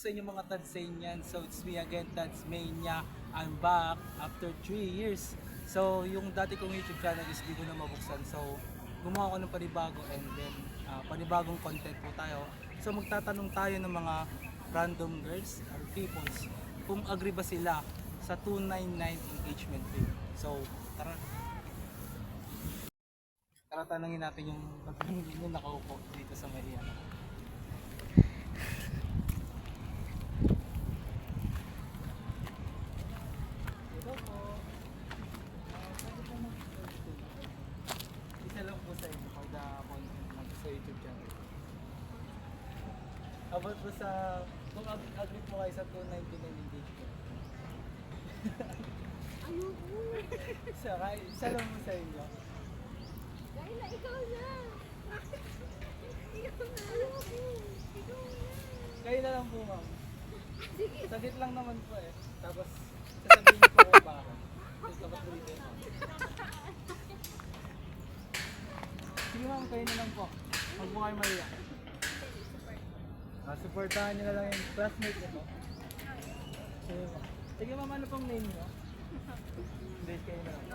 sa inyo mga Tadsanian. So it's me again, Tads Mania. I'm back after 3 years. So yung dati kong YouTube channel is di ko na mabuksan. So gumawa ko ng panibago and then panibagong content po tayo. So magtatanong tayo ng mga random girls or peoples kung agree ba sila sa 299 engagement ring. So tara. Tara tanungin natin yung nakaupo dito sa Maria. Isa lang po sa inyo for the content sa YouTube channel. About po sa, kung agree po kayo sa 299 engagement. Ayoko. Isa lang po sa inyo. Kayla, ikaw na. Ikaw na. Ayoko. Ikaw na. Kayo na lang po ma'am. Sige. Sagit lang naman po eh. Tapos sasabihin ko kung bakit. Tapos ulitin mo. Sige ma'am, kayo na lang po. Huwag mo kayo maya. Supportahan nyo na lang yung classmate niyo po. Sige ma'am. Sige ma'am, ano pong name niyo? Hindi, kayo na lang.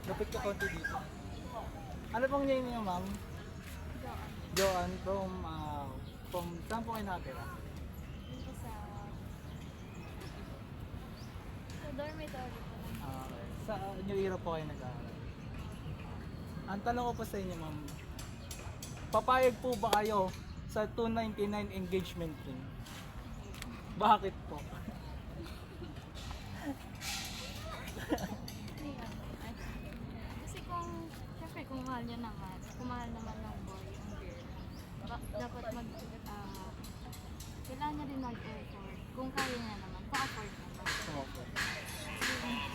Lapit ka konti dito. Ano pong name niyo ma'am? Joanne from saan po kayo nakatira? Dito sa dormitory po. Okay. Sa New Era po kayo nag-aaral. Ang tanong ko po sa inyo ma'am, papayag po ba kayo sa 299 engagement ring? Bakit po? Kasi syempre kung mahal niya naman, kung mahal naman ng boy yung girl, dapat kailangan niya rin mag-effort. Kung kaya niya naman, pa-afford naman. Okay.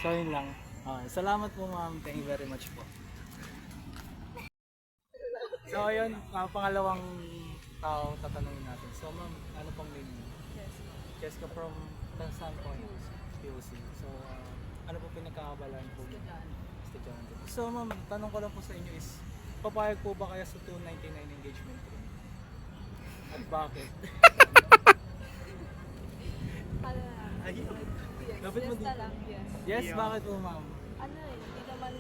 So yun lang. Okay. Salamat po ma'am. Thank you very much po. So ayun, pangalawang tao tatanungin natin. So ma'am, ano pong name niyo? Jessica from saan po? POC. So ano po pinagkakabalaan po? Estudyante. So ma'am, tanong ko lang po sa inyo is, papayag po ba kaya sa 299 engagement ring? At bakit? Ayun. Lapit mo dito. Yes. Yes, bakit po ma'am? Ano hindi naman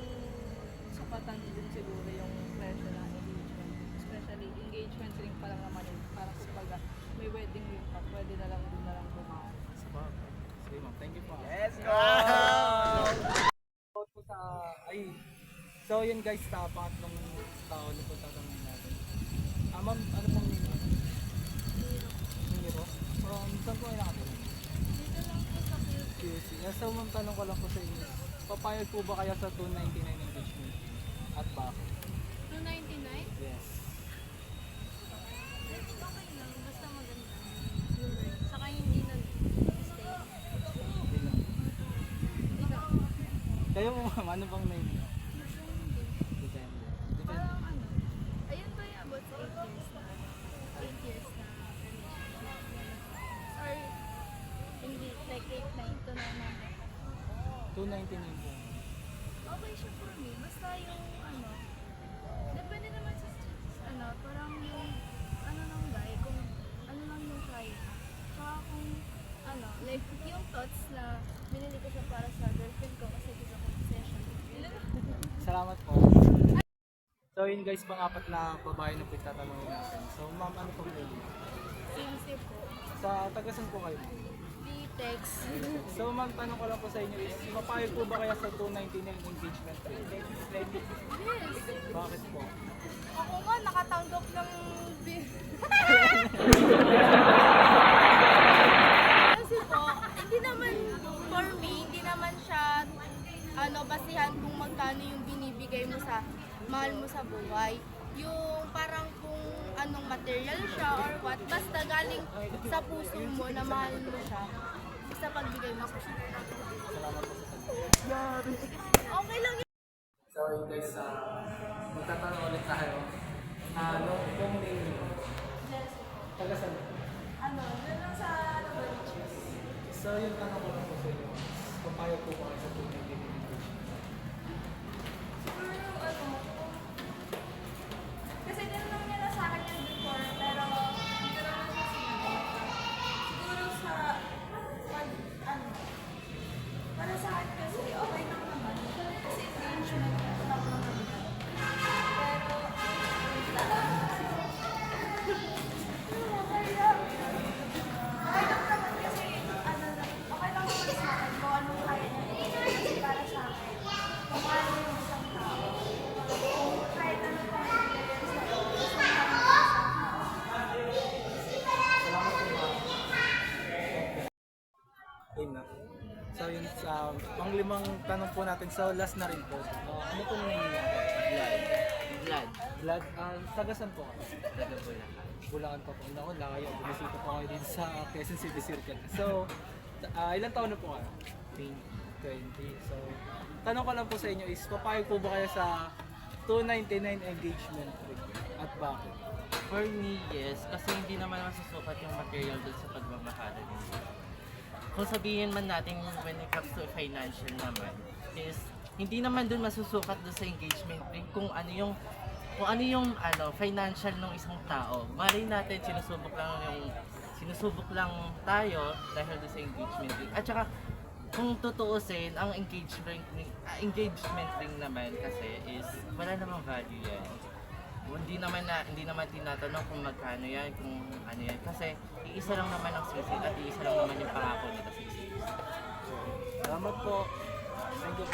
sapatan din siguro yung presyo ng engagement. Especially engagement ring pa lang naman yun. Parang kumbaga may wedding ring pa, pwede na lang doon na lang bumawal. Sa bagay. Sige ma'am, thank you po. Let's go! Po sa, so yun guys, sa pangatlong tao na po tatanungin natin. Ma'am, ano pong name? Niro? From saan po ay nakatulong? Dito lang po sa QC. So ma'am, tanong ko lang po sa inyo. Papayag po ba kaya sa 299 engagement? At bakit? 299? Yes. Okay lang, basta maganda yung ring. Saka hindi nag-stay. Hindi lang. Ikaw? Kayo mo ma'am, ano bang name niyo? Depende. Depende. Parang ano, ayun ba yung about sa 8 years na? 8 years na relationship. Or hindi, like 8, 9 to 9 months. 299 po. Okay siya for me. Basta yung ano, depende naman sa parang yung ano ng guy, kung ano lang yung kaya. Saka kung ano, like yung thoughts na binili ko siya para sa girlfriend ko kasi gusto ko session. Salamat po. So yun guys, pang-apat na babae na pagtatanungin natin. So ma'am, ano pong name niyo? Since po, Sa tagasan po kayo? B-text. So ma'am, tanong ko lang po sa inyo is, papayag po ba kaya sa 299 engagement ring? Yes. Bakit po? Ako nga, nakatanggap ng kasi po, hindi naman, for me, hindi naman siya, basihan kung magkano yung binibigay mo sa, mahal mo sa buhay. Yung parang kung anong material siya or what, basta galing sa puso mo na mahal mo siya, basta pagbigay mo sa siya. Salamat po sa Okay lang yun. So yun guys, magtatanong ulit tayo. Ano pong name niyo? Tagasan po? Ano, dyan lang sa So yung tanong ko lang po sa inyo, papayag po ba kayo sa 299 engagement? siguro ano, kasi din lang nila sa akin yan before, pero hindi ko naman siya sinabi. ang 5 tanong po natin. So last na rin po. Ano po nangyayari? Blood. Blood, tagasan po ka? Taga Bulacan. Bulacan pa po. Naku, layo. Bumisita po kayo dito sa Quezon City Circle. So, ilang taon na po kayo? 20. So, tanong ko lang po sa inyo is, papayag po ba kayo sa 299 engagement ring? At bakit? For me, yes. Kasi hindi naman masusukat yung material dun sa pagmamahalan nila. Kung sabihin man natin when it comes to financial naman, is hindi naman dun masusukat dun sa engagement ring kung ano yung financial ng isang tao. Malay natin sinusubok lang tayo dahil dun sa engagement ring. At saka kung tutuusin, ang engagement ring naman kasi is wala namang value yan. Hindi naman tinatanong kung magkano yan, kung ano yan. Kasi iisa lang naman ang sisil at iisa lang naman yung pangako nila sa isa't isa. Salamat po. Thank you.